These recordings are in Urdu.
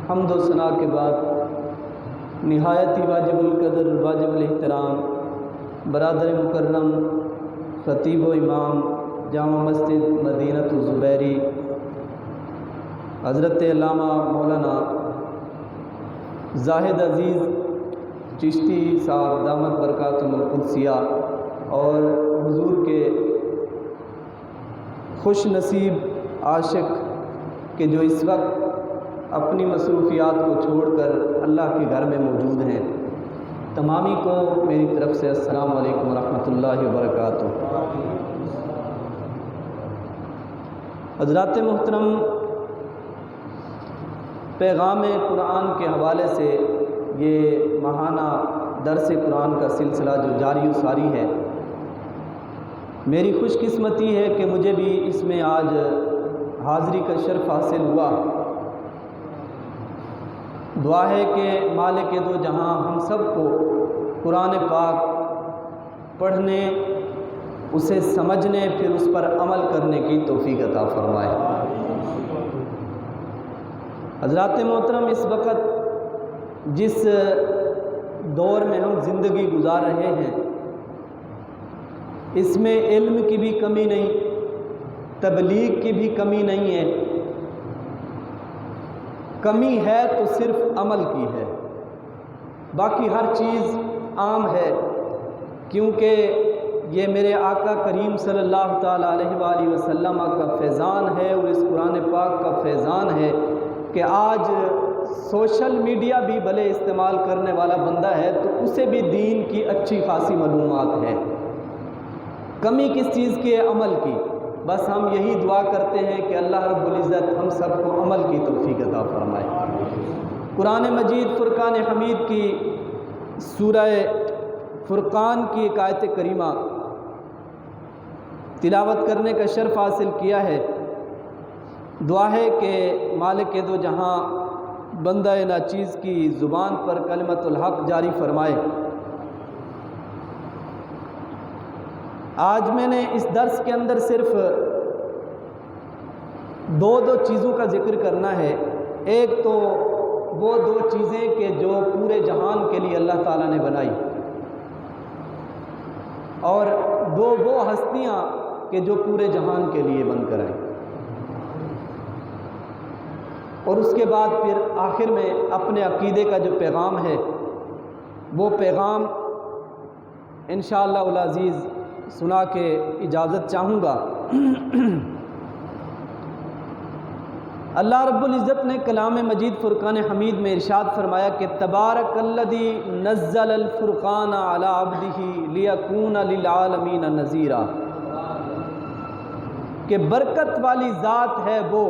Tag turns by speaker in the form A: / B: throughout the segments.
A: حمد و ثنا کے بعد نہایت ہی واجب القدر واجب الاحترام برادر مکرم خطیب و امام جامع مسجد مدینۃ الزبیری حضرت علامہ مولانا زاہد عزیز چشتی صاحب دامت برکاتہم القدسیہ اور حضور کے خوش نصیب عاشق کہ جو اس وقت اپنی مصروفیات کو چھوڑ کر اللہ کے گھر میں موجود ہیں، تمامی کو میری طرف سے السلام علیکم ورحمۃ اللہ وبرکاتہ۔ حضرات محترم، پیغام قرآن کے حوالے سے یہ ماہانہ درس قرآن کا سلسلہ جو جاری و ساری ہے، میری خوش قسمتی ہے کہ مجھے بھی اس میں آج حاضری کا شرف حاصل ہوا۔ دعا ہے کہ مالک دو جہاں ہم سب کو قرآن پاک پڑھنے، اسے سمجھنے، پھر اس پر عمل کرنے کی توفیق عطا فرمائے۔ حضرات محترم، اس وقت جس دور میں ہم زندگی گزار رہے ہیں، اس میں علم کی بھی کمی نہیں، تبلیغ کی بھی کمی نہیں ہے، کمی ہے تو صرف عمل کی ہے، باقی ہر چیز عام ہے، کیونکہ یہ میرے آقا کریم صلی اللہ تعالیٰ علیہ وآلہ وسلم کا فیضان ہے اور اس قرآن پاک کا فیضان ہے کہ آج سوشل میڈیا بھی بھلے استعمال کرنے والا بندہ ہے تو اسے بھی دین کی اچھی خاصی معلومات ہے۔ کمی کس چیز کی ہے؟ عمل کی۔ بس ہم یہی دعا کرتے ہیں کہ اللہ رب العزت ہم سب کو عمل کی توفیق عطا فرمائے۔ قرآن مجید فرقان حمید کی سورہ فرقان کی ایک آیت کریمہ تلاوت کرنے کا شرف حاصل کیا ہے۔ دعا ہے کہ مالک دو جہاں بندہ ناچیز کی زبان پر کلمت الحق جاری فرمائے۔ آج میں نے اس درس کے اندر صرف دو چیزوں کا ذکر کرنا ہے۔ ایک تو وہ دو چیزیں کہ جو پورے جہان کے لیے اللہ تعالیٰ نے بنائی، اور دو وہ ہستیاں کہ جو پورے جہان کے لیے بن کر آئیں، اور اس کے بعد پھر آخر میں اپنے عقیدے کا جو پیغام ہے وہ پیغام انشاءاللہ العزیز سنا کے اجازت چاہوں گا۔ اللہ رب العزت نے کلام مجید فرقان حمید میں ارشاد فرمایا کہ تبارک الذی نزل الفرقان علی عبدہ لیکون للعالمین نذیرا، کہ برکت والی ذات ہے وہ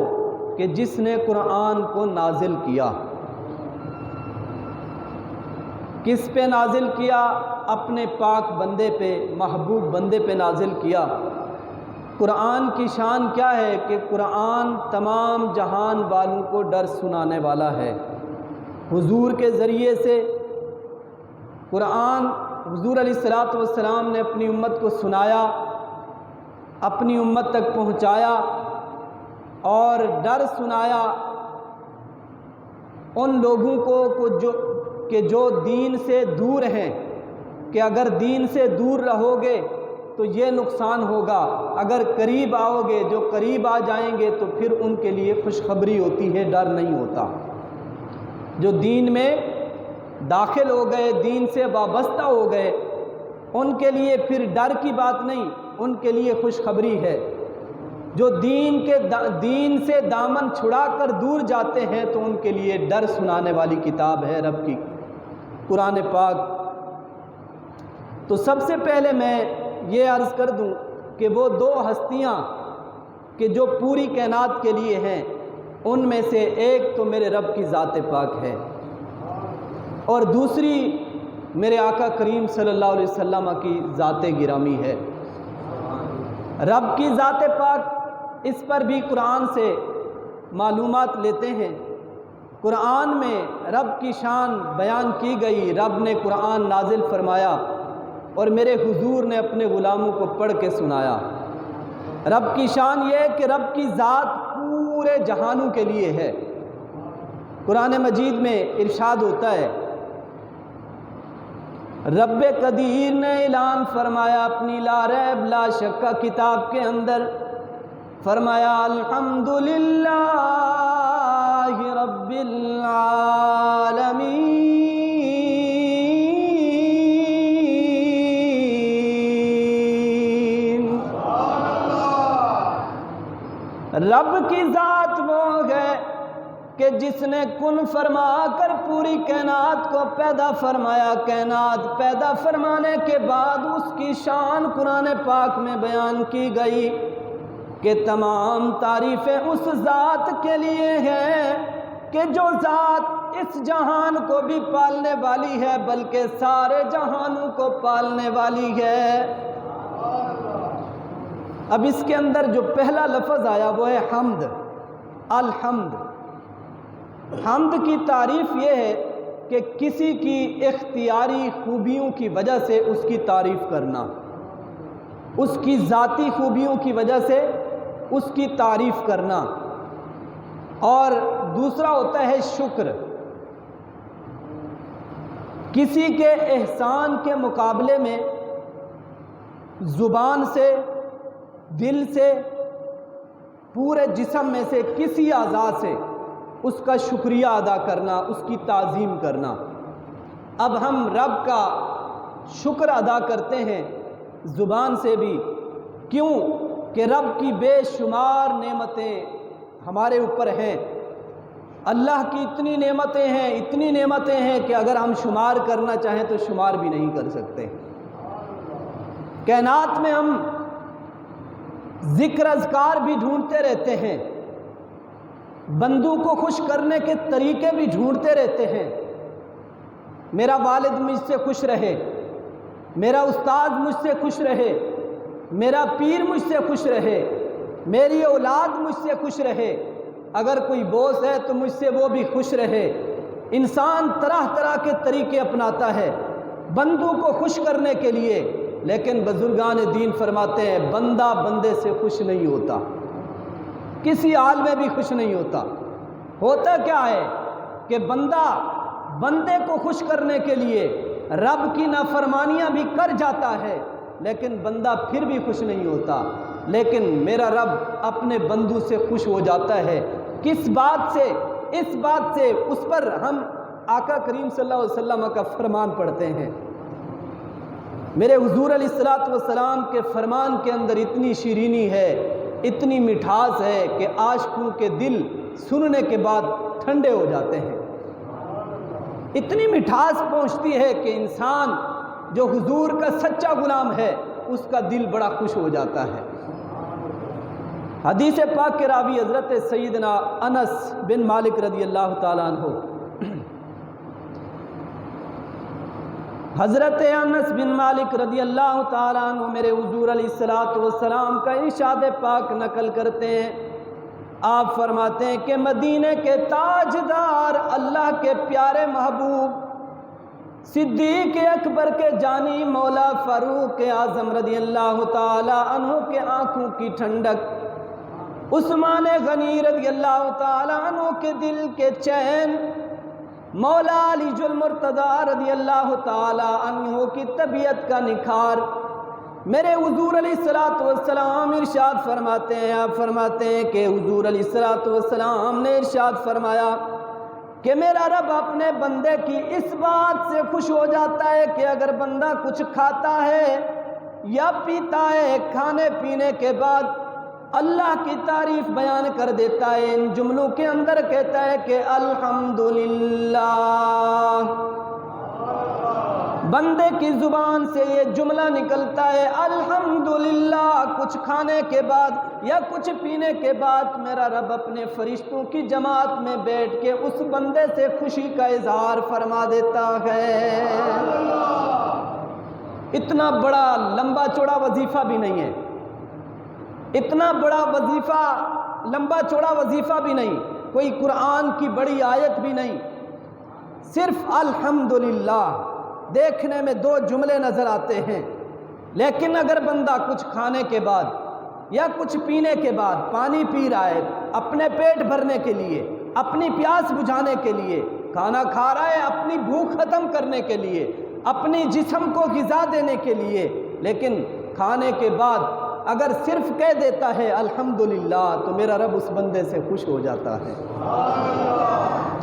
A: کہ جس نے قرآن کو نازل کیا۔ کس پہ نازل کیا؟ اپنے پاک بندے پہ، محبوب بندے پہ نازل کیا۔ قرآن کی شان کیا ہے کہ قرآن تمام جہان والوں کو درس سنانے والا ہے۔ حضور کے ذریعے سے قرآن حضور علیہ الصلوۃ والسلام نے اپنی امت کو سنایا، اپنی امت تک پہنچایا اور ڈر سنایا ان لوگوں کو جو دین سے دور ہیں، کہ اگر دین سے دور رہو گے تو یہ نقصان ہوگا، اگر قریب آؤ گے، جو قریب آ جائیں گے تو پھر ان کے لیے خوشخبری ہوتی ہے، ڈر نہیں ہوتا۔ جو دین میں داخل ہو گئے، دین سے وابستہ ہو گئے، ان کے لیے پھر ڈر کی بات نہیں، ان کے لیے خوشخبری ہے۔ جو دین سے دامن چھڑا کر دور جاتے ہیں تو ان کے لیے ڈر سنانے والی کتاب ہے رب کی قرآن پاک۔ تو سب سے پہلے میں یہ عرض کر دوں کہ وہ دو ہستیاں کہ جو پوری کائنات کے لیے ہیں، ان میں سے ایک تو میرے رب کی ذات پاک ہے، اور دوسری میرے آقا کریم صلی اللہ علیہ وسلم کی ذات گرامی ہے۔ رب کی ذات پاک، اس پر بھی قرآن سے معلومات لیتے ہیں۔ قرآن میں رب کی شان بیان کی گئی، رب نے قرآن نازل فرمایا اور میرے حضور نے اپنے غلاموں کو پڑھ کے سنایا۔ رب کی شان یہ ہے کہ رب کی ذات پورے جہانوں کے لیے ہے۔ قرآن مجید میں ارشاد ہوتا ہے، رب قدیر نے اعلان فرمایا اپنی لا ریب لا شک کتاب کے اندر، فرمایا الحمدللہ رب العالمین۔ رب کی ذات وہ ہے کہ جس نے کن فرما کر پوری کائنات کو پیدا فرمایا، کائنات پیدا فرمانے کے بعد اس کی شان قرآن پاک میں بیان کی گئی کہ تمام تعریفیں اس ذات کے لیے ہیں کہ جو ذات اس جہان کو بھی پالنے والی ہے بلکہ سارے جہانوں کو پالنے والی ہے۔ اب اس کے اندر جو پہلا لفظ آیا وہ ہے حمد، الحمد۔ حمد کی تعریف یہ ہے کہ کسی کی اختیاری خوبیوں کی وجہ سے اس کی تعریف کرنا، اس کی ذاتی خوبیوں کی وجہ سے اس کی تعریف کرنا۔ اور دوسرا ہوتا ہے شکر، کسی کے احسان کے مقابلے میں زبان سے، دل سے، پورے جسم میں سے کسی اعضاء سے اس کا شکریہ ادا کرنا، اس کی تعظیم کرنا۔ اب ہم رب کا شکر ادا کرتے ہیں زبان سے بھی، کیوں کہ رب کی بے شمار نعمتیں ہمارے اوپر ہیں، اللہ کی اتنی نعمتیں ہیں، اتنی نعمتیں ہیں کہ اگر ہم شمار کرنا چاہیں تو شمار بھی نہیں کر سکتے۔ کائنات میں ہم ذکر اذکار بھی ڈھونڈتے رہتے ہیں، بندوں کو خوش کرنے کے طریقے بھی ڈھونڈتے رہتے ہیں، میرا والد مجھ سے خوش رہے، میرا استاد مجھ سے خوش رہے، میرا پیر مجھ سے خوش رہے، میری اولاد مجھ سے خوش رہے، اگر کوئی بوس ہے تو مجھ سے وہ بھی خوش رہے۔ انسان طرح طرح کے طریقے اپناتا ہے بندوں کو خوش کرنے کے لیے، لیکن بزرگان دین فرماتے ہیں بندہ بندے سے خوش نہیں ہوتا، کسی حال میں بھی خوش نہیں ہوتا۔ ہوتا کیا ہے کہ بندہ بندے کو خوش کرنے کے لیے رب کی نافرمانیاں بھی کر جاتا ہے، لیکن بندہ پھر بھی خوش نہیں ہوتا۔ لیکن میرا رب اپنے بندوں سے خوش ہو جاتا ہے، کس بات سے؟ اس بات سے اس پر ہم آقا کریم صلی اللہ علیہ وسلم کا فرمان پڑھتے ہیں۔ میرے حضور علیہ الصلوۃ والسلام کے فرمان کے اندر اتنی شیرینی ہے، اتنی مٹھاس ہے کہ عاشقوں کے دل سننے کے بعد ٹھنڈے ہو جاتے ہیں، اتنی مٹھاس پہنچتی ہے کہ انسان جو حضور کا سچا غلام ہے اس کا دل بڑا خوش ہو جاتا ہے۔ حدیث پاک کے راوی حضرت سیدنا انس بن مالک رضی اللہ تعالیٰ عنہ، حضرت انس بن مالک رضی اللہ تعالیٰ عنہ میرے حضور علیہ الصلوۃ والسلام کا ارشاد پاک نقل کرتے ہیں۔ آپ فرماتے ہیں کہ مدینے کے تاجدار، اللہ کے پیارے محبوب، صدیق اکبر کے جانی مولا فاروق اعظم رضی اللہ تعالیٰ عنہ کے آنکھوں کی ٹھنڈک، عثمان غنی رضی اللہ تعالیٰ عنہ کے دل کے چین، مولا علی المرتضیٰ رضی اللہ تعالیٰ عنہ کی طبیعت کا نکھار، میرے حضور علیہ الصلوۃ والسلام ارشاد فرماتے ہیں، آپ فرماتے ہیں کہ حضور علیہ الصلوۃ والسلام نے ارشاد فرمایا کہ میرا رب اپنے بندے کی اس بات سے خوش ہو جاتا ہے کہ اگر بندہ کچھ کھاتا ہے یا پیتا ہے، کھانے پینے کے بعد اللہ کی تعریف بیان کر دیتا ہے، ان جملوں کے اندر کہتا ہے کہ الحمدللہ۔ بندے کی زبان سے یہ جملہ نکلتا ہے الحمدللہ، کچھ کھانے کے بعد یا کچھ پینے کے بعد میرا رب اپنے فرشتوں کی جماعت میں بیٹھ کے اس بندے سے خوشی کا اظہار فرما دیتا ہے۔ اتنا بڑا لمبا چوڑا وظیفہ بھی نہیں ہے، اتنا بڑا وظیفہ، لمبا چوڑا وظیفہ بھی نہیں، کوئی قرآن کی بڑی آیت بھی نہیں، صرف الحمدللہ۔ دیکھنے میں دو جملے نظر آتے ہیں، لیکن اگر بندہ کچھ کھانے کے بعد یا کچھ پینے کے بعد پانی پی رہا ہے اپنے پیٹ بھرنے کے لیے، اپنی پیاس بجھانے کے لیے، کھانا کھا رہا ہے اپنی بھوک ختم کرنے کے لیے، اپنی جسم کو غذا دینے کے لیے، لیکن کھانے کے بعد اگر صرف کہہ دیتا ہے الحمدللہ تو میرا رب اس بندے سے خوش ہو جاتا ہے۔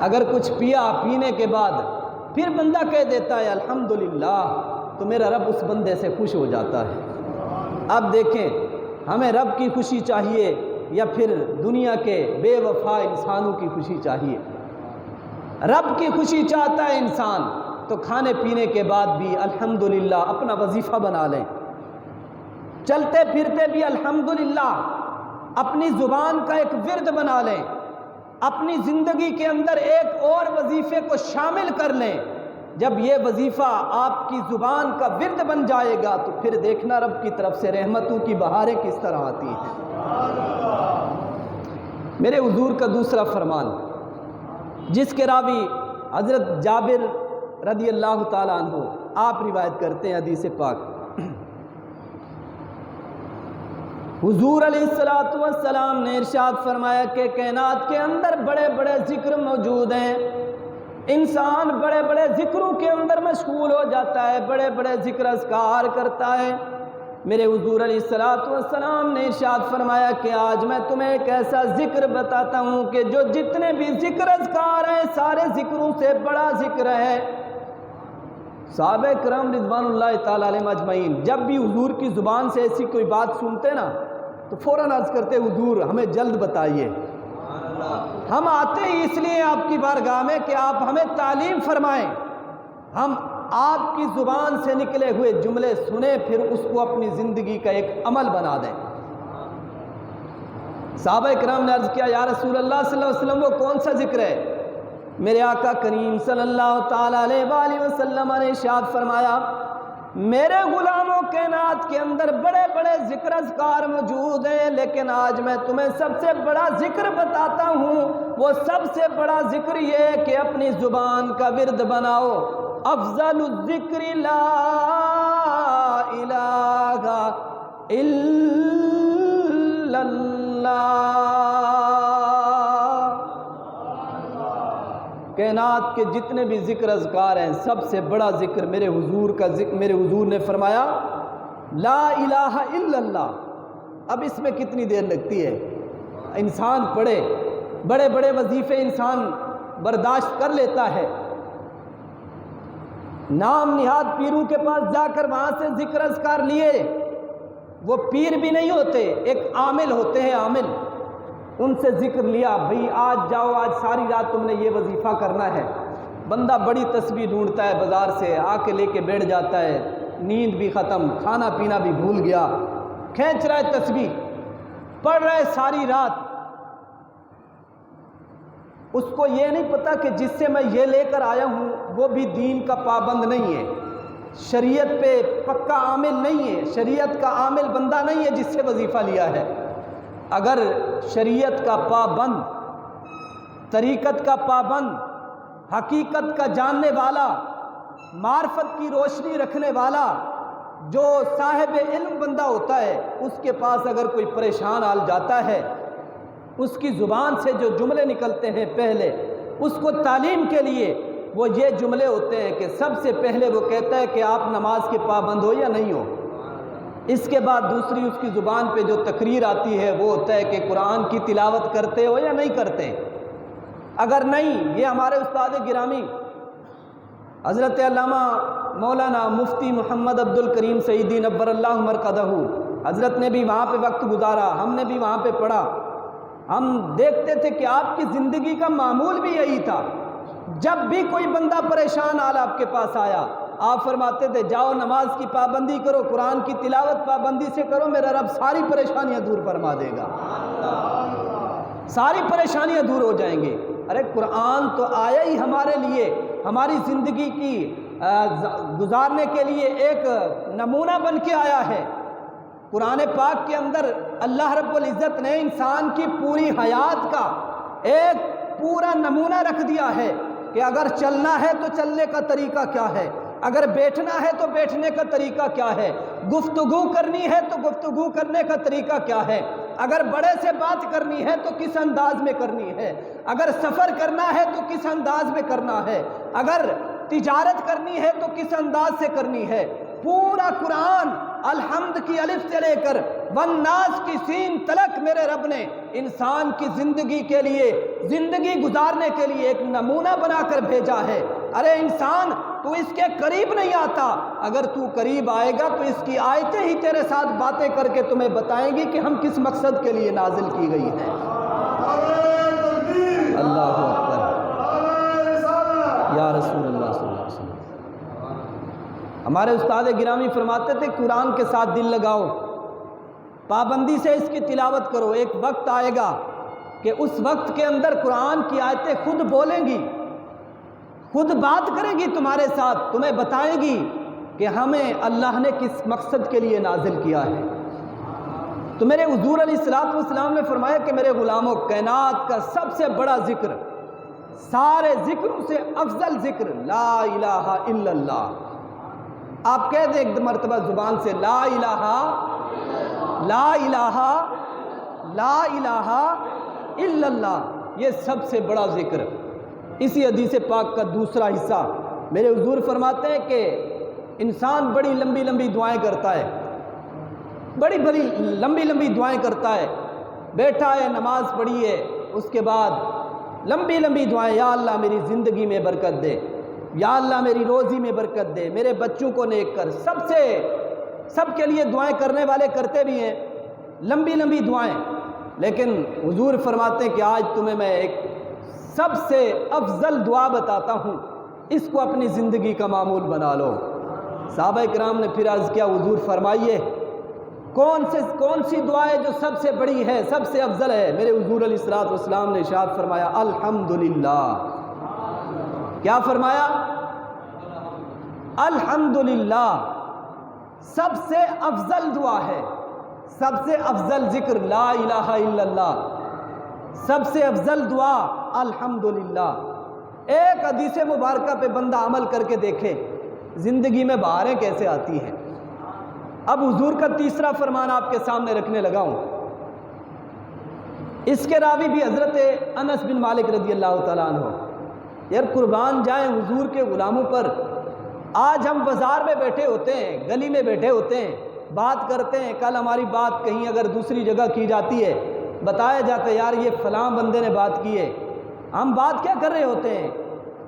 A: اگر کچھ پیا، پینے کے بعد پھر بندہ کہہ دیتا ہے الحمدللہ تو میرا رب اس بندے سے خوش ہو جاتا ہے۔ اب دیکھیں ہمیں رب کی خوشی چاہیے یا پھر دنیا کے بے وفا انسانوں کی خوشی چاہیے؟ رب کی خوشی چاہتا ہے انسان تو کھانے پینے کے بعد بھی الحمدللہ اپنا وظیفہ بنا لیں، چلتے پھرتے بھی الحمدللہ اپنی زبان کا ایک ورد بنا لیں، اپنی زندگی کے اندر ایک اور وظیفے کو شامل کر لیں۔ جب یہ وظیفہ آپ کی زبان کا ورد بن جائے گا تو پھر دیکھنا رب کی طرف سے رحمتوں کی بہاریں کس طرح آتی ہیں۔ میرے حضور کا دوسرا فرمان جس کے راوی حضرت جابر رضی اللہ تعالیٰ عنہ آپ روایت کرتے ہیں حدیث پاک، حضور علیہ السلام نے ارشاد فرمایا کہ کائنات کے اندر بڑے بڑے ذکر موجود ہیں، انسان بڑے بڑے ذکروں کے اندر مشغول ہو جاتا ہے، بڑے بڑے ذکر اذکار کرتا ہے۔ میرے حضور علیہ السلام نے ارشاد فرمایا کہ آج میں تمہیں ایک ایسا ذکر بتاتا ہوں کہ جو جتنے بھی ذکر اذکار ہیں سارے ذکروں سے بڑا ذکر ہے۔ صحابہ کرام رضوان اللہ تعالیٰ علیہم اجمعین جب بھی حضور کی زبان سے ایسی کوئی بات سنتے نا تو فوراً عرض کرتے حضور ہمیں جلد بتائیے، ہم آتے ہی اس لیے آپ کی بارگاہ میں کہ آپ ہمیں تعلیم فرمائیں، ہم آپ کی زبان سے نکلے ہوئے جملے سنیں پھر اس کو اپنی زندگی کا ایک عمل بنا دیں۔ صحابہ کرام نے عرض کیا یا رسول اللہ صلی اللہ علیہ وسلم وہ کون سا ذکر ہے؟ میرے آقا کریم صلی اللہ تعالیٰ علیہ وآلہ وسلم نے ارشاد فرمایا میرے غلاموں کائنات کے اندر بڑے بڑے ذکر اذکار موجود ہیں، لیکن آج میں تمہیں سب سے بڑا ذکر بتاتا ہوں۔ وہ سب سے بڑا ذکر یہ ہے کہ اپنی زبان کا ورد بناؤ، افضل الذکر لا الہ الا اللہ۔ کائنات کے جتنے بھی ذکر اذکار ہیں سب سے بڑا ذکر میرے حضور کا ذکر، میرے حضور نے فرمایا لا الہ الا اللہ۔ اب اس میں کتنی دیر لگتی ہے؟ انسان پڑھے، بڑے بڑے وظیفے انسان برداشت کر لیتا ہے، نام نہاد پیروں کے پاس جا کر وہاں سے ذکر اذکار لیے، وہ پیر بھی نہیں ہوتے، ایک عامل ہوتے ہیں، عامل، ان سے ذکر لیا، بھئی آج جاؤ، آج ساری رات تم نے یہ وظیفہ کرنا ہے۔ بندہ بڑی تسبیح ڈھونڈتا ہے بازار سے، آ کے لے کے بیٹھ جاتا ہے، نیند بھی ختم، کھانا پینا بھی بھول گیا، کھینچ رہا ہے تسبیح، پڑھ رہا ہے ساری رات۔ اس کو یہ نہیں پتا کہ جس سے میں یہ لے کر آیا ہوں وہ بھی دین کا پابند نہیں ہے، شریعت پہ پکا عامل نہیں ہے، شریعت کا عامل بندہ نہیں ہے جس سے وظیفہ لیا ہے۔ اگر شریعت کا پابند، طریقت کا پابند، حقیقت کا جاننے والا، معرفت کی روشنی رکھنے والا، جو صاحب علم بندہ ہوتا ہے، اس کے پاس اگر کوئی پریشان حال جاتا ہے، اس کی زبان سے جو جملے نکلتے ہیں پہلے اس کو تعلیم کے لیے وہ یہ جملے ہوتے ہیں کہ سب سے پہلے وہ کہتا ہے کہ آپ نماز کے پابند ہو یا نہیں ہو۔ اس کے بعد دوسری اس کی زبان پہ جو تقریر آتی ہے وہ ہوتا ہے کہ قرآن کی تلاوت کرتے ہو یا نہیں کرتے۔ اگر نہیں، یہ ہمارے استاد گرامی حضرت علامہ مولانا مفتی محمد عبد الکریم سعیدی نور اللہ مرقدہ حضرت نے بھی وہاں پہ وقت گزارا، ہم نے بھی وہاں پہ پڑھا، ہم دیکھتے تھے کہ آپ کی زندگی کا معمول بھی یہی تھا۔ جب بھی کوئی بندہ پریشان حال آپ کے پاس آیا، آپ فرماتے تھے جاؤ نماز کی پابندی کرو، قرآن کی تلاوت پابندی سے کرو، میرا رب ساری پریشانیاں دور فرما دے گا، ساری پریشانیاں دور ہو جائیں گے۔ ارے قرآن تو آیا ہی ہمارے لیے، ہماری زندگی کی گزارنے کے لیے ایک نمونہ بن کے آیا ہے۔ قرآن پاک کے اندر اللہ رب العزت نے انسان کی پوری حیات کا ایک پورا نمونہ رکھ دیا ہے کہ اگر چلنا ہے تو چلنے کا طریقہ کیا ہے، اگر بیٹھنا ہے تو بیٹھنے کا طریقہ کیا ہے، گفتگو کرنی ہے تو گفتگو کرنے کا طریقہ کیا ہے۔ اگر بڑے سے بات کرنی ہے تو کس انداز میں کرنی ہے، اگر سفر کرنا ہے تو کس انداز میں کرنا ہے، اگر تجارت کرنی ہے تو کس انداز سے کرنی ہے۔ پورا قرآن الحمد کی الف سے لے کر والناس کی سین تلک میرے رب نے انسان کی زندگی کے لیے، زندگی گزارنے کے لیے ایک نمونہ بنا کر بھیجا ہے۔ ارے انسان تو اس کے قریب نہیں آتا، اگر تو قریب آئے گا تو اس کی آیتیں ہی تیرے ساتھ باتیں کر کے تمہیں بتائیں گی کہ ہم کس مقصد کے لیے نازل کی گئی ہیں۔ اللہ اکبر، یا رسول اللہ صلی اللہ علیہ وسلم۔ ہمارے استاد گرامی فرماتے تھے قرآن کے ساتھ دل لگاؤ، پابندی سے اس کی تلاوت کرو، ایک وقت آئے گا کہ اس وقت کے اندر قرآن کی آیتیں خود بولیں گی، خود بات کرے گی تمہارے ساتھ، تمہیں بتائیں گی کہ ہمیں اللہ نے کس مقصد کے لیے نازل کیا ہے۔ تو میرے حضور علیہ السلام نے فرمایا کہ میرے غلاموں، کائنات کا سب سے بڑا ذکر، سارے ذکروں سے افضل ذکر لا الہ الا اللہ۔ آپ کہہ دیں ایک مرتبہ زبان سے، لا الہ لا الہ لا الہ الا اللہ، یہ سب سے بڑا ذکر۔ اسی حدیث پاک کا دوسرا حصہ میرے حضور فرماتے ہیں کہ انسان بڑی لمبی لمبی دعائیں کرتا ہے، بڑی بڑی لمبی لمبی دعائیں کرتا ہے، بیٹھا ہے نماز پڑھی ہے، اس کے بعد لمبی لمبی دعائیں، یا اللہ میری زندگی میں برکت دے، یا اللہ میری روزی میں برکت دے، میرے بچوں کو نیک کر، سب کے لیے دعائیں کرنے والے کرتے بھی ہیں لمبی لمبی دعائیں، لیکن حضور فرماتے ہیں کہ آج تمہیں میں ایک سب سے افضل دعا بتاتا ہوں، اس کو اپنی زندگی کا معمول بنا لو۔ صحابہ کرام نے پھر عرض کیا حضور فرمائیے کون سی دعا ہے جو سب سے بڑی ہے، سب سے افضل ہے؟ میرے حضور علیہ السلام نے ارشاد فرمایا الحمدللہ۔ کیا فرمایا؟ الحمدللہ سب سے افضل دعا ہے، سب سے افضل ذکر لا الہ الا اللہ، سب سے افضل دعا الحمدللہ۔ ایک حدیث مبارکہ پہ بندہ عمل کر کے دیکھے، زندگی میں بہاریں کیسے آتی ہیں۔ اب حضور کا تیسرا فرمان آپ کے سامنے رکھنے لگا ہوں، اس کے راوی بھی حضرت انس بن مالک رضی اللہ تعالیٰ عنہ۔ یار قربان جائیں حضور کے غلاموں پر۔ آج ہم بازار میں بیٹھے ہوتے ہیں، گلی میں بیٹھے ہوتے ہیں، بات کرتے ہیں، کل ہماری بات کہیں اگر دوسری جگہ کی جاتی ہے، بتایا جاتا ہے یار یہ فلاں بندے نے بات کی ہے، ہم بات کیا کر رہے ہوتے ہیں؟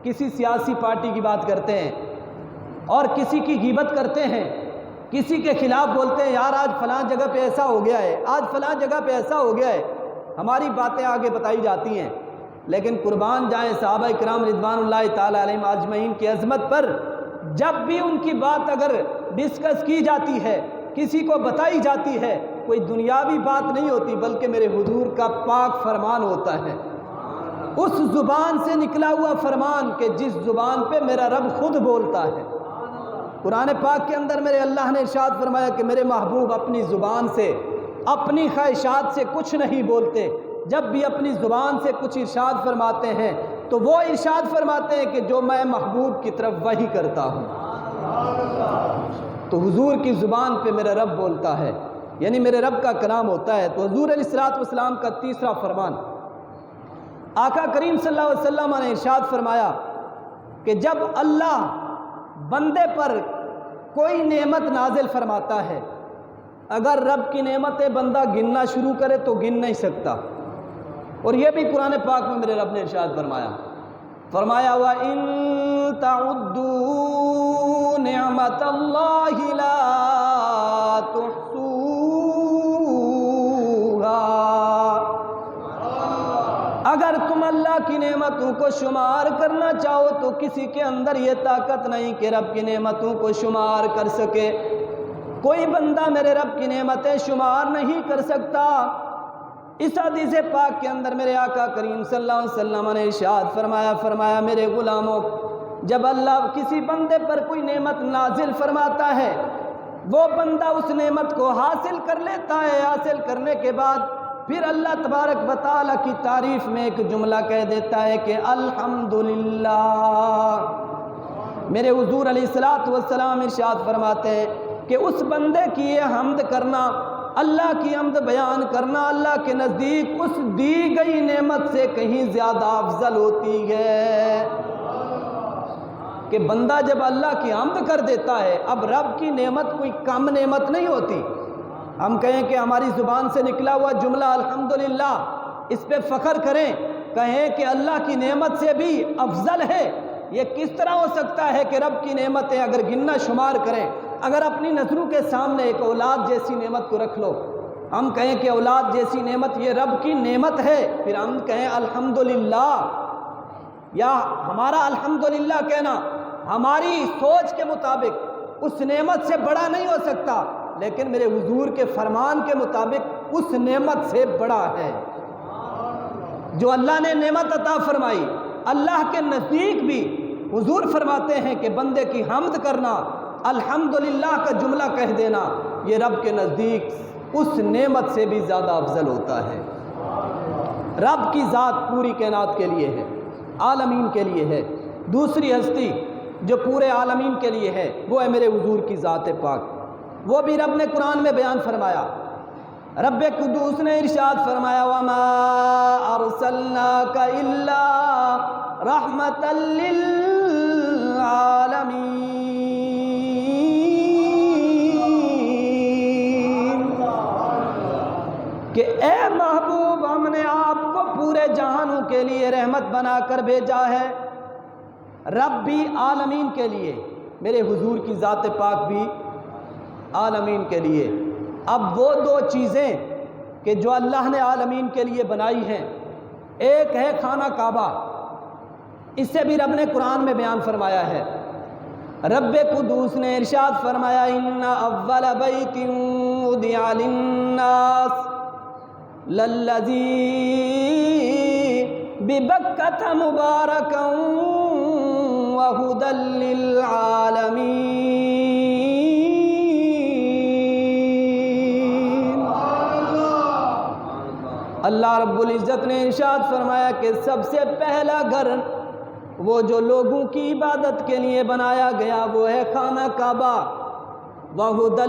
A: کسی سیاسی پارٹی کی بات کرتے ہیں اور کسی کی غیبت کرتے ہیں، کسی کے خلاف بولتے ہیں، یار آج فلاں جگہ پہ ایسا ہو گیا ہے، آج فلاں جگہ پہ ایسا ہو گیا ہے، ہماری باتیں آگے بتائی جاتی ہیں۔ لیکن قربان جائیں صحابہ کرام رضوان اللہ تعالیٰ علیہم اجمعین کی عظمت پر، جب بھی ان کی بات اگر ڈسکس کی جاتی ہے، کسی کو بتائی جاتی ہے، کوئی دنیاوی بات نہیں ہوتی بلکہ میرے حضور کا پاک فرمان ہوتا ہے، اس زبان سے نکلا ہوا فرمان کہ جس زبان پہ میرا رب خود بولتا ہے۔ قرآن پاک کے اندر میرے اللہ نے ارشاد فرمایا کہ میرے محبوب اپنی زبان سے، اپنی خواہشات سے کچھ نہیں بولتے، جب بھی اپنی زبان سے کچھ ارشاد فرماتے ہیں تو وہ ارشاد فرماتے ہیں کہ جو میں محبوب کی طرف وحی کرتا ہوں۔ تو حضور کی زبان پہ میرا رب بولتا ہے، یعنی میرے رب کا کلام ہوتا ہے۔ تو حضور علیہ السلام کا تیسرا فرمان، آقا کریم صلی اللہ علیہ وسلم نے ارشاد فرمایا کہ جب اللہ بندے پر کوئی نعمت نازل فرماتا ہے، اگر رب کی نعمتیں بندہ گننا شروع کرے تو گن نہیں سکتا، اور یہ بھی قرآن پاک میں میرے رب نے ارشاد فرمایا وَإِن تَعُدُّوا نِعْمَةَ اللَّهِ لَا تُحْصُوهَا، اگر تم اللہ کی نعمتوں کو شمار کرنا چاہو تو کسی کے اندر یہ طاقت نہیں کہ رب کی نعمتوں کو شمار کر سکے، کوئی بندہ میرے رب کی نعمتیں شمار نہیں کر سکتا۔ اس حدیث پاک کے اندر میرے آقا کریم صلی اللہ علیہ وسلم نے ارشاد فرمایا میرے غلاموں، جب اللہ کسی بندے پر کوئی نعمت نازل فرماتا ہے، وہ بندہ اس نعمت کو حاصل کر لیتا ہے، حاصل کرنے کے بعد پھر اللہ تبارک و تعالیٰ کی تعریف میں ایک جملہ کہہ دیتا ہے کہ الحمدللہ۔ میرے حضور علیہ السلام ارشاد فرماتے ہیں کہ اس بندے کی یہ حمد کرنا، اللہ کی حمد بیان کرنا اللہ کے نزدیک اس دی گئی نعمت سے کہیں زیادہ افضل ہوتی ہے کہ بندہ جب اللہ کی حمد کر دیتا ہے، اب رب کی نعمت کوئی کم نعمت نہیں ہوتی۔ ہم کہیں کہ ہماری زبان سے نکلا ہوا جملہ الحمدللہ، اس پہ فخر کریں، کہیں کہ اللہ کی نعمت سے بھی افضل ہے، یہ کس طرح ہو سکتا ہے کہ رب کی نعمتیں اگر گننا شمار کریں، اگر اپنی نظروں کے سامنے ایک اولاد جیسی نعمت کو رکھ لو، ہم کہیں کہ اولاد جیسی نعمت یہ رب کی نعمت ہے، پھر ہم کہیں الحمدللہ، یا ہمارا الحمدللہ کہنا ہماری سوچ کے مطابق اس نعمت سے بڑا نہیں ہو سکتا، لیکن میرے حضور کے فرمان کے مطابق اس نعمت سے بڑا ہے جو اللہ نے نعمت عطا فرمائی۔ اللہ کے نزدیک بھی حضور فرماتے ہیں کہ بندے کی حمد کرنا، الحمدللہ کا جملہ کہہ دینا، یہ رب کے نزدیک اس نعمت سے بھی زیادہ افضل ہوتا ہے۔ رب کی ذات پوری کائنات کے لیے ہے، عالمین کے لیے ہے۔ دوسری ہستی جو پورے عالمین کے لیے ہے وہ ہے میرے حضور کی ذات پاک، وہ بھی رب نے قرآن میں بیان فرمایا۔ رب قدوس نے ارشاد فرمایا وَمَا أَرْسَلْنَاكَ إِلَّا رَحْمَةً لِّلْعَالَمِينَ، کہ اے محبوب ہم نے آپ کو پورے جہانوں کے لیے رحمت بنا کر بھیجا ہے۔ رب بھی عالمین کے لیے، میرے حضور کی ذات پاک بھی عالمین کے لیے۔ اب وہ دو چیزیں کہ جو اللہ نے عالمین کے لیے بنائی ہیں، ایک ہے خانہ کعبہ، اس سے بھی رب نے قرآن میں بیان فرمایا ہے۔ رب قدوس نے ارشاد فرمایا ان اول بیت وضع للناس للذی ببکۃ مبارکا وہدی للعالمین۔ اللہ رب العزت نے ارشاد فرمایا کہ سب سے پہلا گھر وہ جو لوگوں کی عبادت کے لیے بنایا گیا وہ ہے خانہ کعبہ، وَهُدًى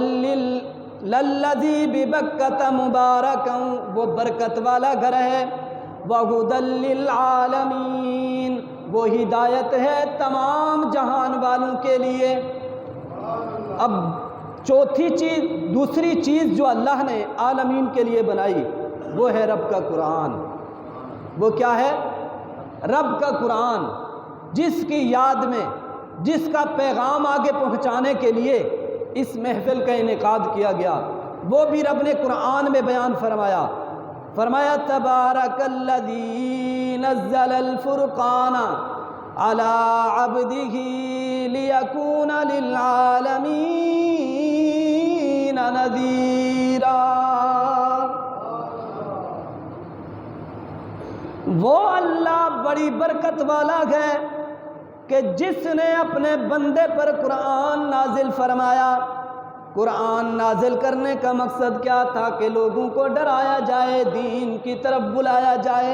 A: لِّلَّذِي بِبَكَّةَ مُبَارَكًا، وہ برکت والا گھر ہے، وَهُدًى لِّلْعَالَمِينَ، وہ ہدایت ہے تمام جہان والوں کے لیے۔ اب چوتھی چیز، دوسری چیز جو اللہ نے عالمین کے لیے بنائی وہ ہے رب کا قرآن۔ وہ کیا ہے؟ رب کا قرآن، جس کی یاد میں، جس کا پیغام آگے پہنچانے کے لیے اس محفل کا انعقاد کیا گیا، وہ بھی رب نے قرآن میں بیان فرمایا۔ فرمایا تبارک الذی نزل الفرقان علی عبدہ لیکون للعالمین نذیرا۔ وہ اللہ بڑی برکت والا ہے کہ جس نے اپنے بندے پر قرآن نازل فرمایا۔ قرآن نازل کرنے کا مقصد کیا تھا؟ کہ لوگوں کو ڈرایا جائے، دین کی طرف بلایا جائے۔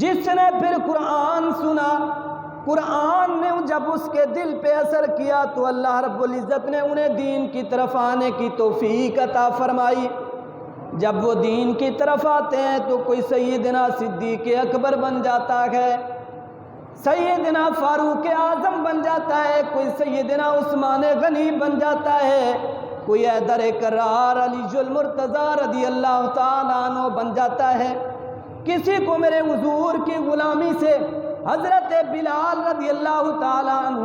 A: جس نے پھر قرآن سنا، قرآن نے جب اس کے دل پہ اثر کیا تو اللہ رب العزت نے انہیں دین کی طرف آنے کی توفیق عطا فرمائی۔ جب وہ دین کی طرف آتے ہیں تو کوئی سیدنا صدیق اکبر بن جاتا ہے، سیدنا فاروق اعظم بن جاتا ہے، کوئی سیدنا عثمان غنی بن جاتا ہے، کوئی حیدر کرار علی المرتضی رضی اللہ تعالیٰ عنہ بن جاتا ہے۔ کسی کو میرے حضور کی غلامی سے حضرت بلال رضی اللہ تعالیٰ عنہ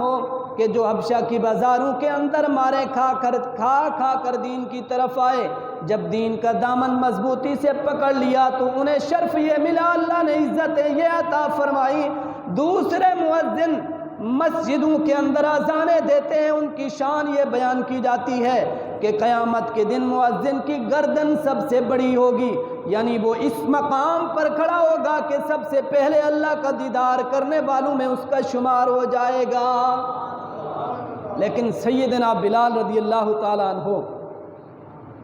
A: کہ جو حبشہ کی بازاروں کے اندر مارے کھا کر دین کی طرف آئے، جب دین کا دامن مضبوطی سے پکڑ لیا تو انہیں شرف یہ ملا، اللہ نے عزتیں یہ عطا فرمائی۔ دوسرے مؤذن مسجدوں کے اندر اذانیں دیتے ہیں، ان کی شان یہ بیان کی جاتی ہے کہ قیامت کے دن مؤذن کی گردن سب سے بڑی ہوگی، یعنی وہ اس مقام پر کھڑا ہوگا کہ سب سے پہلے اللہ کا دیدار کرنے والوں میں اس کا شمار ہو جائے گا۔ لیکن سیدنا بلال رضی اللہ تعالیٰ عنہ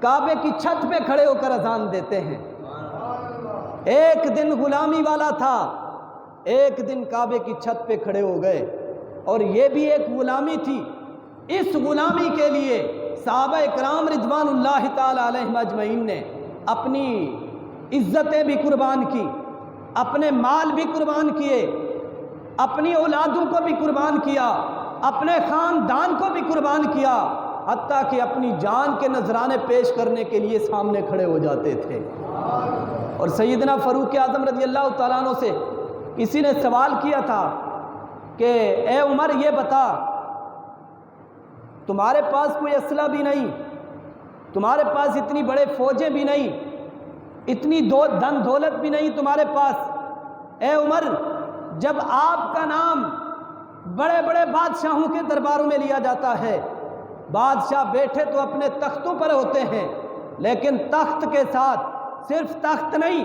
A: کعبے کی چھت پہ کھڑے ہو کر اذان دیتے ہیں۔ ایک دن غلامی والا تھا، ایک دن کعبے کی چھت پہ کھڑے ہو گئے، اور یہ بھی ایک غلامی تھی۔ اس غلامی کے لیے صحابہ اکرام رضوان اللہ تعالی علیہم اجمعین نے اپنی عزتیں بھی قربان کی، اپنے مال بھی قربان کیے، اپنی اولادوں کو بھی قربان کیا، اپنے خاندان کو بھی قربان کیا، حتیٰ کہ اپنی جان کے نذرانے پیش کرنے کے لیے سامنے کھڑے ہو جاتے تھے۔ اور سیدنا فاروق اعظم رضی اللہ تعالیٰ عنہ سے کسی نے سوال کیا تھا کہ اے عمر یہ بتا، تمہارے پاس کوئی اسلحہ بھی نہیں، تمہارے پاس اتنی بڑے فوجیں بھی نہیں، اتنی دھن دولت بھی نہیں تمہارے پاس، اے عمر جب آپ کا نام بڑے بڑے بادشاہوں کے درباروں میں لیا جاتا ہے، بادشاہ بیٹھے تو اپنے تختوں پر ہوتے ہیں، لیکن تخت کے ساتھ صرف تخت نہیں،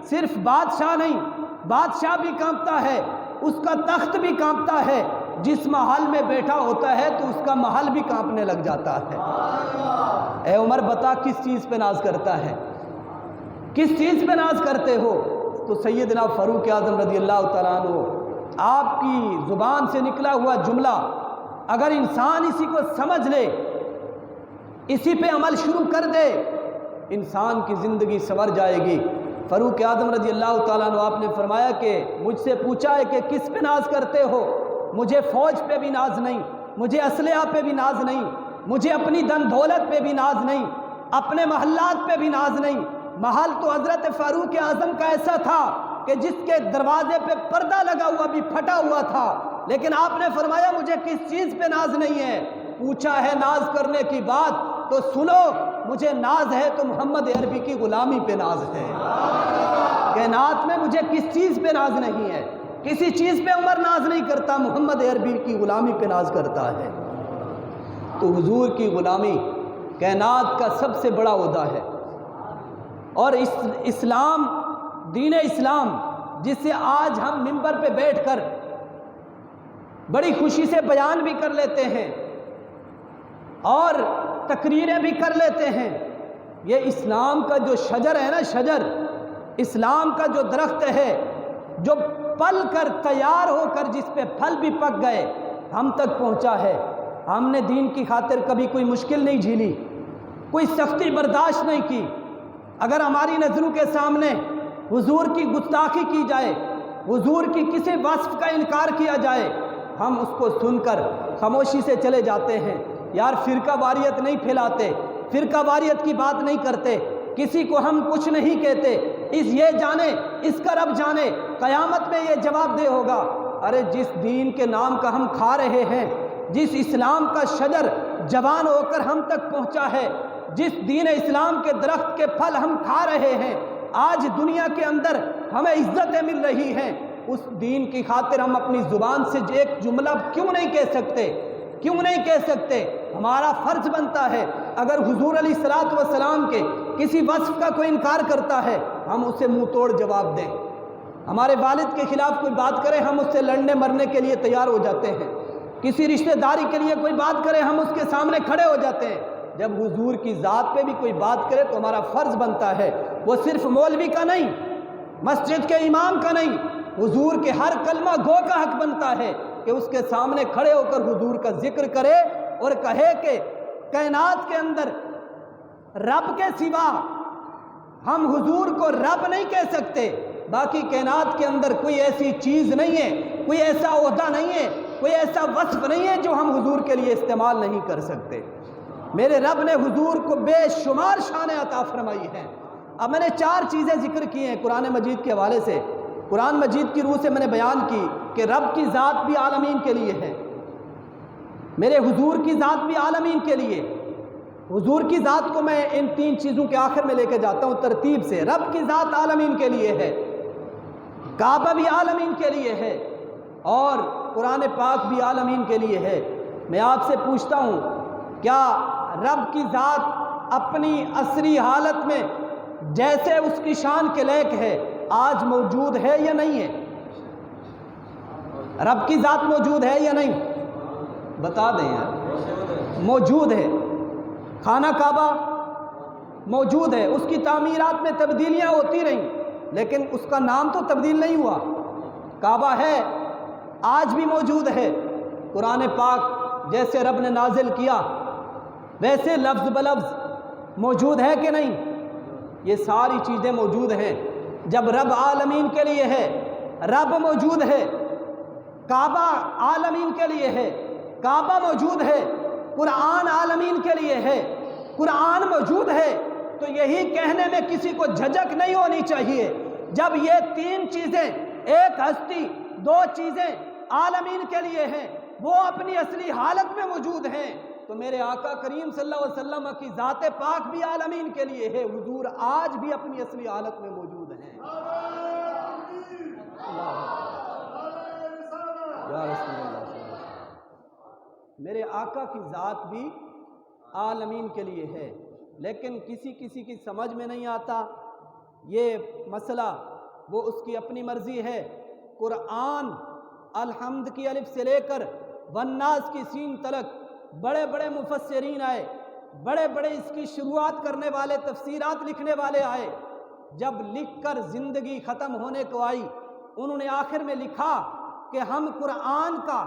A: صرف بادشاہ نہیں، بادشاہ بھی کانپتا ہے، اس کا تخت بھی کانپتا ہے، جس محل میں بیٹھا ہوتا ہے تو اس کا محل بھی کانپنے لگ جاتا ہے۔ اے عمر بتا کس چیز پہ ناز کرتا ہے، کس چیز پہ ناز کرتے ہو؟ تو سیدنا فاروق اعظم رضی اللہ تعالیٰ عنہ آپ کی زبان سے نکلا ہوا جملہ اگر انسان اسی کو سمجھ لے، اسی پہ عمل شروع کر دے، انسان کی زندگی سنور جائے گی۔ فاروق اعظم رضی اللہ تعالیٰ عنہ آپ نے فرمایا کہ مجھ سے پوچھا ہے کہ کس پہ ناز کرتے ہو؟ مجھے فوج پہ بھی ناز نہیں، مجھے اسلحہ پہ بھی ناز نہیں، مجھے اپنی دن دولت پہ بھی ناز نہیں، اپنے محلات پہ بھی ناز نہیں۔ محل تو حضرت فاروق اعظم کا ایسا تھا کہ جس کے دروازے پہ پردہ لگا ہوا بھی پھٹا ہوا تھا، لیکن آپ نے فرمایا مجھے کس چیز پہ ناز نہیں ہے؟ پوچھا ہے ناز کرنے کی بات تو سنو، مجھے ناز ہے تو محمد عربی کی غلامی پہ ناز ہے۔ کائنات میں مجھے کس چیز پہ ناز نہیں ہے، کسی چیز پہ عمر ناز نہیں کرتا، محمد عربی کی غلامی پہ ناز کرتا ہے۔ تو حضور کی غلامی کائنات کا سب سے بڑا عہدہ ہے، اور اسلام، دین اسلام جس سے آج ہم منبر پہ بیٹھ کر بڑی خوشی سے بیان بھی کر لیتے ہیں اور تقریریں بھی کر لیتے ہیں، یہ اسلام کا جو شجر ہے نا، شجر اسلام کا جو درخت ہے، جو پل کر تیار ہو کر جس پہ پھل بھی پک گئے ہم تک پہنچا ہے۔ ہم نے دین کی خاطر کبھی کوئی مشکل نہیں جھیلی، کوئی سختی برداشت نہیں کی۔ اگر ہماری نظروں کے سامنے حضور کی گستاخی کی جائے، حضور کی کسی وصف کا انکار کیا جائے، ہم اس کو سن کر خاموشی سے چلے جاتے ہیں۔ یار فرقہ واریت نہیں پھیلاتے، فرقہ واریت کی بات نہیں کرتے، کسی کو ہم کچھ نہیں کہتے، یہ جانے اس کا رب جانے، قیامت میں یہ جواب دہ ہوگا۔ ارے جس دین کے نام کا ہم کھا رہے ہیں، جس اسلام کا شجر جوان ہو کر ہم تک پہنچا ہے، جس دین اسلام کے درخت کے پھل ہم کھا رہے ہیں، آج دنیا کے اندر ہمیں عزتیں مل رہی ہیں، اس دین کی خاطر ہم اپنی زبان سے ایک جملہ کیوں نہیں کہہ سکتے؟ کیوں نہیں کہہ سکتے؟ ہمارا فرض بنتا ہے اگر حضور علیہ الصلوۃ والسلام کے کسی وصف کا کوئی انکار کرتا ہے ہم اسے منہ توڑ جواب دیں۔ ہمارے والد کے خلاف کوئی بات کرے ہم اس سے لڑنے مرنے کے لیے تیار ہو جاتے ہیں، کسی رشتہ داری کے لیے کوئی بات کرے ہم اس کے سامنے کھڑے ہو جاتے ہیں۔ جب حضور کی ذات پہ بھی کوئی بات کرے تو ہمارا فرض بنتا ہے، وہ صرف مولوی کا نہیں، مسجد کے امام کا نہیں، حضور کے ہر کلمہ گو کا حق بنتا ہے کہ اس کے سامنے کھڑے ہو کر حضور کا ذکر کرے اور کہے کہ کائنات کے اندر رب کے سوا ہم حضور کو رب نہیں کہہ سکتے، باقی کائنات کے اندر کوئی ایسی چیز نہیں ہے، کوئی ایسا عہدہ نہیں ہے، کوئی ایسا وصف نہیں ہے جو ہم حضور کے لیے استعمال نہیں کر سکتے۔ میرے رب نے حضور کو بے شمار شانیں عطا فرمائی ہیں۔ اب میں نے 4 چیزیں ذکر کی ہیں قرآن مجید کے حوالے سے، قرآن مجید کی روح سے میں نے بیان کی کہ رب کی ذات بھی عالمین کے لیے ہے، میرے حضور کی ذات بھی عالمین کے لیے۔ حضور کی ذات کو میں ان 3 چیزوں کے آخر میں لے کے جاتا ہوں ترتیب سے۔ رب کی ذات عالمین کے لیے ہے، کعبہ بھی عالمین کے لیے ہے، اور قرآن پاک بھی عالمین کے لیے ہے۔ میں آپ سے پوچھتا ہوں کیا رب کی ذات اپنی عصری حالت میں جیسے اس کی شان کے لائق ہے آج موجود ہے یا نہیں ہے؟ رب کی ذات موجود ہے یا نہیں؟ بتا دیں یار۔ موجود ہے۔ خانہ کعبہ موجود ہے، اس کی تعمیرات میں تبدیلیاں ہوتی رہیں لیکن اس کا نام تو تبدیل نہیں ہوا۔ کعبہ ہے، آج بھی موجود ہے۔ قرآن پاک جیسے رب نے نازل کیا ویسے لفظ بلفظ موجود ہے کہ نہیں؟ یہ ساری چیزیں موجود ہیں۔ جب رب عالمین کے لیے ہے، رب موجود ہے، کعبہ عالمین کے لیے ہے، کعبہ موجود ہے، قرآن عالمین کے لیے ہے، قرآن موجود ہے، تو یہی کہنے میں کسی کو جھجک نہیں ہونی چاہیے جب یہ تین چیزیں، ایک ہستی، دو چیزیں عالمین کے لیے ہیں، وہ اپنی اصلی حالت میں موجود ہیں، تو میرے آقا کریم صلی اللہ علیہ وسلم کی ذات پاک بھی عالمین کے لیے ہے، حضور آج بھی اپنی اصلی حالت میں موجود ہیں۔ یا رسول اللہ صلی اللہ علیہ وسلم، میرے آقا کی ذات بھی عالمین کے لیے ہے، لیکن کسی کی سمجھ میں نہیں آتا یہ مسئلہ، وہ اس کی اپنی مرضی ہے۔ قرآن الحمد کی الف سے لے کر والناس کی سین تلک بڑے بڑے مفسرین آئے، بڑے بڑے اس کی شروعات کرنے والے، تفسیرات لکھنے والے آئے، جب لکھ کر زندگی ختم ہونے کو آئی، انہوں نے آخر میں لکھا کہ ہم قرآن کا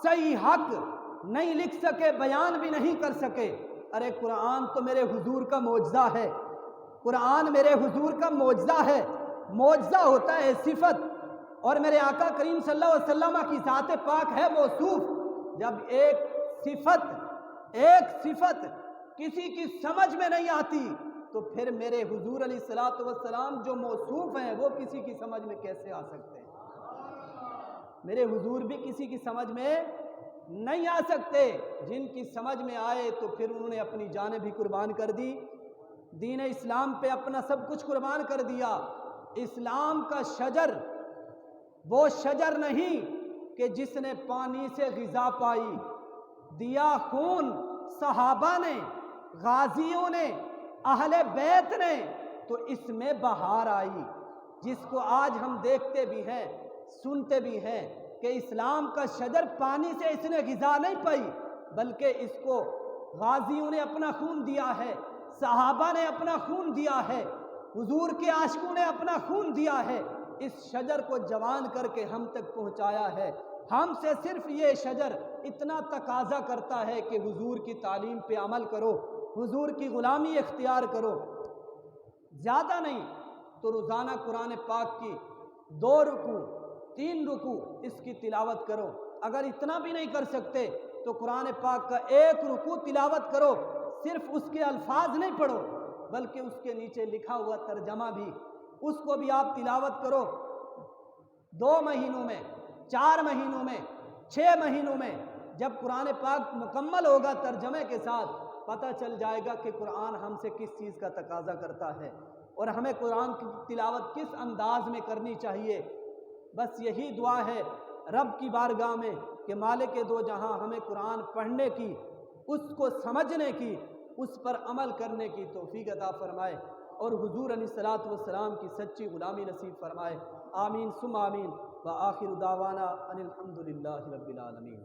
A: صحیح حق نہیں لکھ سکے، بیان بھی نہیں کر سکے۔ ارے قرآن تو میرے حضور کا معجزہ ہے، قرآن میرے حضور کا معجزہ ہے۔ معجزہ ہوتا ہے صفت، اور میرے آقا کریم صلی اللہ علیہ وسلم کی ذات پاک ہے موصوف۔ جب ایک صفت کسی کی سمجھ میں نہیں آتی تو پھر میرے حضور علیہ الصلوۃ والسلام جو موصوف ہیں وہ کسی کی سمجھ میں کیسے آ سکتے ہیں؟ میرے حضور بھی کسی کی سمجھ میں نہیں آ سکتے۔ جن کی سمجھ میں آئے تو پھر انہوں نے اپنی جانیں بھی قربان کر دی، دین اسلام پہ اپنا سب کچھ قربان کر دیا۔ اسلام کا شجر وہ شجر نہیں کہ جس نے پانی سے غذا پائی، دیا خون صحابہ نے، غازیوں نے، اہل بیت نے، تو اس میں بہار آئی، جس کو آج ہم دیکھتے بھی ہیں، سنتے بھی ہیں کہ اسلام کا شجر پانی سے اس نے غذا نہیں پائی، بلکہ اس کو غازیوں نے اپنا خون دیا ہے، صحابہ نے اپنا خون دیا ہے، حضور کے عاشقوں نے اپنا خون دیا ہے، اس شجر کو جوان کر کے ہم تک پہنچایا ہے۔ ہم سے صرف یہ شجر اتنا تقاضا کرتا ہے کہ حضور کی تعلیم پہ عمل کرو، حضور کی غلامی اختیار کرو، زیادہ نہیں تو روزانہ قرآن پاک کی 2 رکوع 3 رکوع اس کی تلاوت کرو۔ اگر اتنا بھی نہیں کر سکتے تو قرآن پاک کا 1 رکوع تلاوت کرو، صرف اس کے الفاظ نہیں پڑھو بلکہ اس کے نیچے لکھا ہوا ترجمہ بھی، اس کو بھی آپ تلاوت کرو۔ 2 مہینوں میں، 4 مہینوں میں، 6 مہینوں میں جب قرآن پاک مکمل ہوگا ترجمے کے ساتھ، پتہ چل جائے گا کہ قرآن ہم سے کس چیز کا تقاضا کرتا ہے اور ہمیں قرآن کی تلاوت کس انداز میں کرنی چاہیے۔ بس یہی دعا ہے رب کی بارگاہ میں کہ مالک دو جہاں ہمیں قرآن پڑھنے کی، اس کو سمجھنے کی، اس پر عمل کرنے کی توفیق عطا فرمائے اور حضور علیہ الصلوۃ والسلام کی سچی غلامی نصیب فرمائے۔ آمین ثم آمین، وآخر دعوانا ان الحمد للہ رب العالمین۔